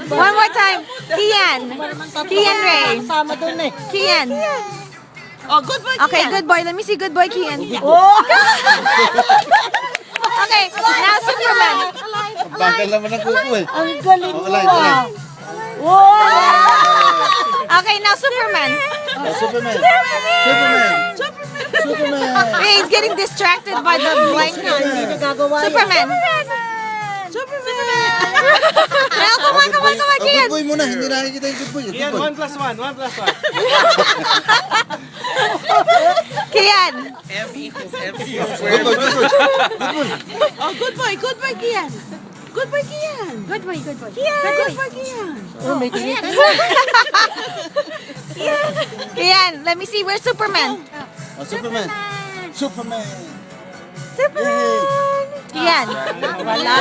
One more time. Kian. Kian Ray. Sama dun eh. Kian. Oh, good boy. Okay, good boy. Let me see good boy Kian. Oh! Okay, now Superman. Ang bagal naman ng kuko eh. Ang galing mo Alay, ah. alay. Wow! Okay, now Superman. Oh, Superman. Superman. Superman. Hey, he's getting distracted by the blanket. Hindi nagagawa yan. Superman. Now, come on, Oh, Kian. good boy muna. Hindi nakikita yung good boy. Good Yan, boy. 1 plus 1, 1 plus 1. Kian. Good boy, good boy. Oh, good boy, Kian. Good boy, Kian. Good boy, good boy. Good boy, Kian. Oh, may tinita. Kian, let me see. Where's Superman? Oh, Superman. Superman. Superman. Kian. Wala.